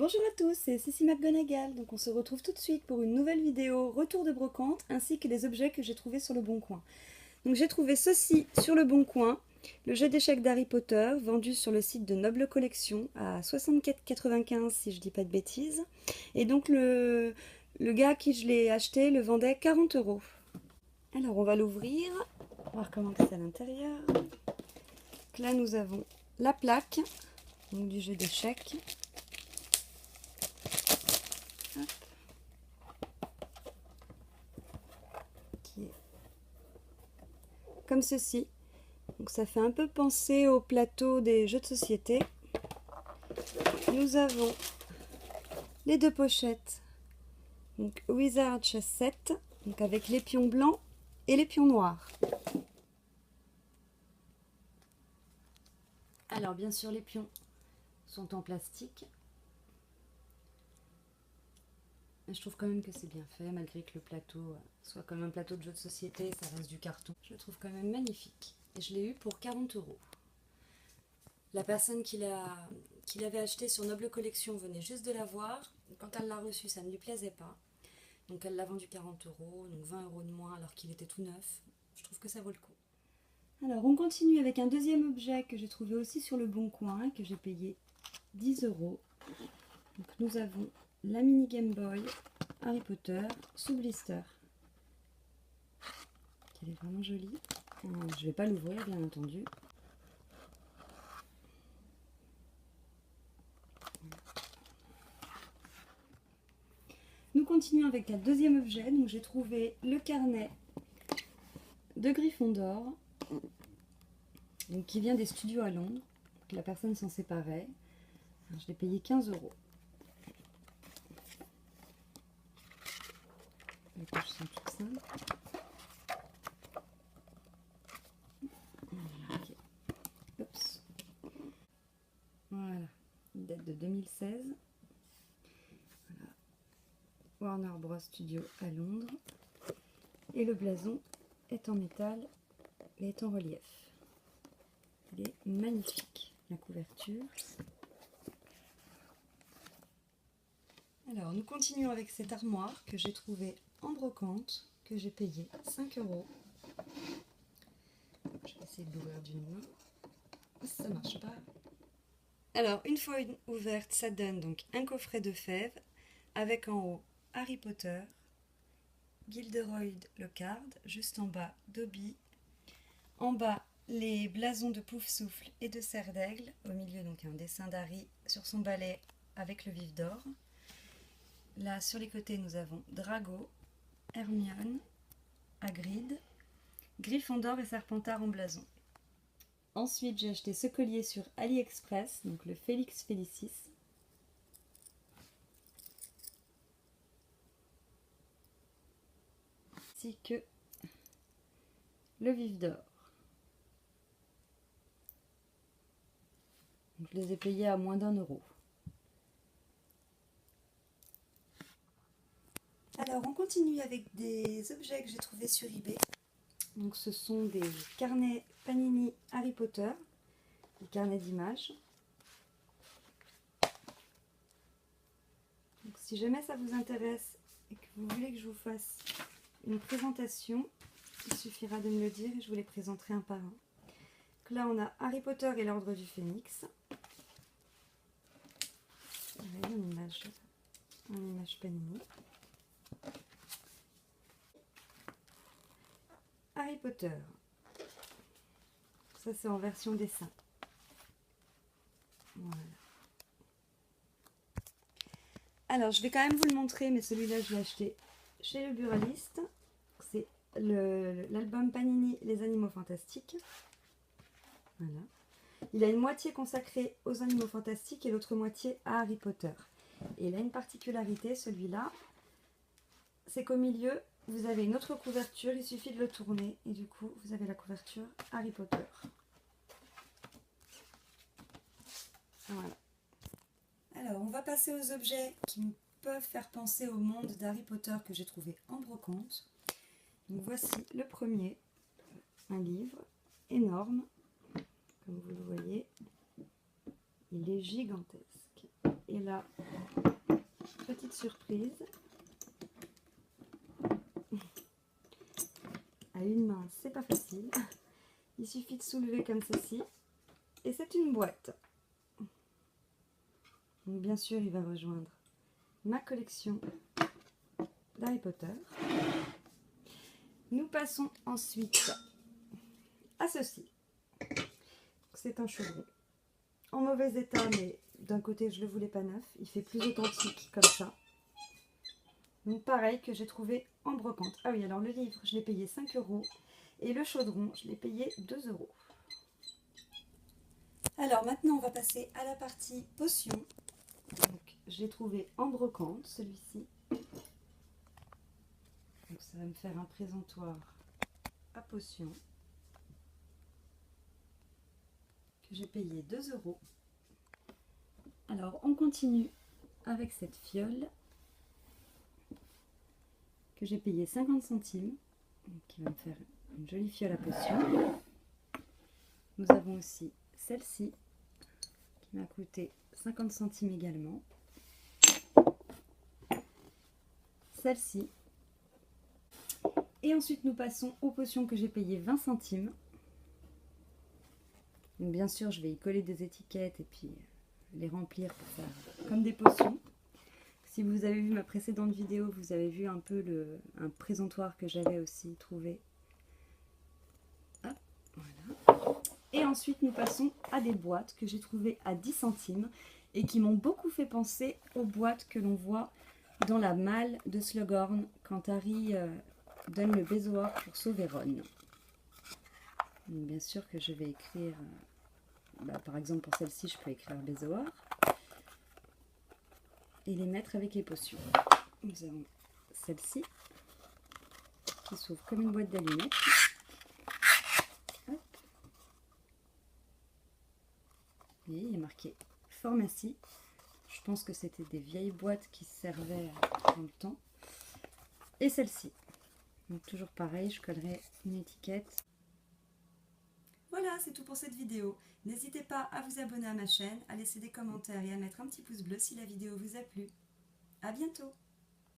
Bonjour à tous, c'est Sissi McGonagall. Donc on se retrouve tout de suite pour une nouvelle vidéo retour de brocante ainsi que des objets que j'ai trouvés sur le Bon Coin. Donc j'ai trouvé ceci sur le Bon Coin, le jeu d'échecs d'Harry Potter vendu sur le site de Noble Collection à 64,95 si je dis pas de bêtises. Et donc le gars à qui je l'ai acheté le vendait 40 €. Alors on va l'ouvrir, voir comment c'est à l'intérieur. Là nous avons la plaque donc, du jeu d'échecs. Qui est comme ceci. Donc ça fait un peu penser au plateau des jeux de société. Nous avons les deux pochettes. Donc Wizard Chess 7, donc avec les pions blancs et les pions noirs. Alors bien sûr les pions sont en plastique. Mais je trouve quand même que c'est bien fait, malgré que le plateau soit comme un plateau de jeu de société, ça reste du carton. Je le trouve quand même magnifique. Et je l'ai eu pour 40 €. La personne qui l'avait acheté sur Noble Collection venait juste de l'avoir. Quand elle l'a reçu, ça ne lui plaisait pas. Donc elle l'a vendu 40 €, donc 20 € de moins alors qu'il était tout neuf. Je trouve que ça vaut le coup. Alors on continue avec un deuxième objet que j'ai trouvé aussi sur le Bon Coin, que j'ai payé 10 €. Donc nous avons la mini Game Boy Harry Potter sous blister. Elle est vraiment jolie. Je ne vais pas l'ouvrir bien entendu. Nous continuons avec un deuxième objet. Donc j'ai trouvé le carnet de Gryffondor, donc qui vient des studios à Londres. Donc la personne s'en séparait. Alors, je l'ai payé 15 €. Les poches sont toutes simples. Okay. Oups. Voilà, il date de 2016. Voilà. Warner Bros Studio à Londres. Et le blason est en métal et est en relief. Il est magnifique, la couverture. Alors, nous continuons avec cette armoire que j'ai trouvée en brocante, que j'ai payé 5 €. Je vais essayer de l'ouvrir d'une main. Ça marche pas. Alors, une fois ouverte, ça donne donc un coffret de fèves avec en haut Harry Potter, Gilderoy Lockhart, juste en bas Dobby, en bas les blasons de Poufsouffle et de Serre d'Aigle, au milieu donc un dessin d'Harry sur son balai avec le vif d'or. Là sur les côtés nous avons Drago, Hermione, Hagrid, Gryffondor et Serpentard en blason. Ensuite j'ai acheté ce collier sur AliExpress, donc le Felix Felicis. Ainsi que le vif d'or. Je les ai payés à moins d'1 €. Alors on continue avec des objets que j'ai trouvés sur eBay. Donc ce sont des carnets Panini Harry Potter, des carnets d'images. Donc si jamais ça vous intéresse et que vous voulez que je vous fasse une présentation, il suffira de me le dire et je vous les présenterai un par un. Donc là on a Harry Potter et l'Ordre du Phénix. Une image Panini. Harry Potter. Ça c'est en version dessin. Voilà. Alors je vais quand même vous le montrer, mais celui-là je l'ai acheté chez le buraliste. C'est l'album Panini Les Animaux Fantastiques. Voilà. Il a une moitié consacrée aux animaux fantastiques et l'autre moitié à Harry Potter. Et il a une particularité, celui-là, c'est qu'au milieu, vous avez une autre couverture, il suffit de le tourner et du coup, vous avez la couverture Harry Potter. Voilà. Alors, on va passer aux objets qui peuvent faire penser au monde d'Harry Potter que j'ai trouvé en brocante. Donc voici le premier, un livre énorme, comme vous le voyez. Il est gigantesque. Et là, petite surprise. À une main, c'est pas facile. Il suffit de soulever comme ceci. Et c'est une boîte. Donc bien sûr, il va rejoindre ma collection d'Harry Potter. Nous passons ensuite à ceci. C'est un chaudron. En mauvais état, mais d'un côté, je ne le voulais pas neuf. Il fait plus authentique comme ça. Donc pareil, que j'ai trouvé en brocante. Ah oui, alors le livre, je l'ai payé 5 €. Et le chaudron, je l'ai payé 2 €. Alors maintenant, on va passer à la partie potion. Donc, j'ai trouvé en brocante celui-ci. Donc ça va me faire un présentoir à potion que j'ai payé 2 €. Alors on continue avec cette fiole que j'ai payé 50 centimes, donc qui va me faire une jolie fiole à potion. Nous avons aussi celle-ci qui m'a coûté 50 centimes également. Celle-ci. Et ensuite nous passons aux potions que j'ai payé 20 centimes. Donc bien sûr je vais y coller des étiquettes et puis les remplir pour faire comme des potions. Si vous avez vu ma précédente vidéo, vous avez vu un peu un présentoir que j'avais aussi trouvé. Hop, voilà. Et ensuite nous passons à des boîtes que j'ai trouvées à 10 centimes et qui m'ont beaucoup fait penser aux boîtes que l'on voit dans la malle de Slughorn quand Harry donne le bézoard pour sauver Ron. Donc, bien sûr que je vais écrire, par exemple pour celle-ci je peux écrire bézoard et les mettre avec les potions. Nous avons celle-ci qui s'ouvre comme une boîte d'allumettes. Et il est marqué pharmacie. Je pense que c'était des vieilles boîtes qui servaient dans le temps. Et celle-ci. Donc toujours pareil, je collerai une étiquette. Voilà, c'est tout pour cette vidéo. N'hésitez pas à vous abonner à ma chaîne, à laisser des commentaires et à mettre un petit pouce bleu si la vidéo vous a plu. À bientôt!